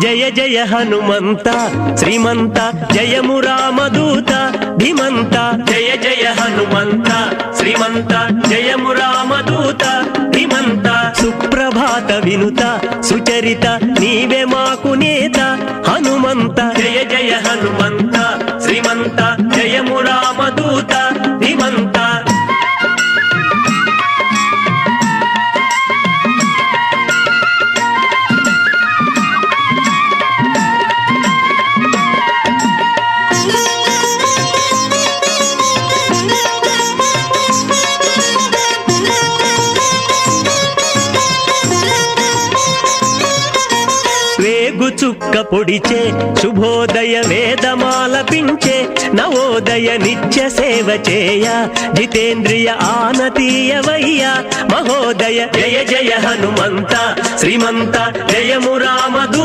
జయ జయ హనుమంత శ్రీమంత జయము రామదూత ధీమంత జయ జయ హనుమంత శ్రీమంత జయము రామదూత ధీమంత సుప్రభాత వినుత సుచరిత నీవే మాకు నేత హనుమంత జయ జయ హనుమంత శ్రీమంత జయము రామదూత ధీమంత వేగు చుక్క పొడిచే శుభోదయ వేదమాలపించే నవోదయ నిత్య సేవ చేయ జితేంద్రియ ఆనతీయవయ్య మహోదయ జయ జయ హనుమంత శ్రీమంత జయము రామదు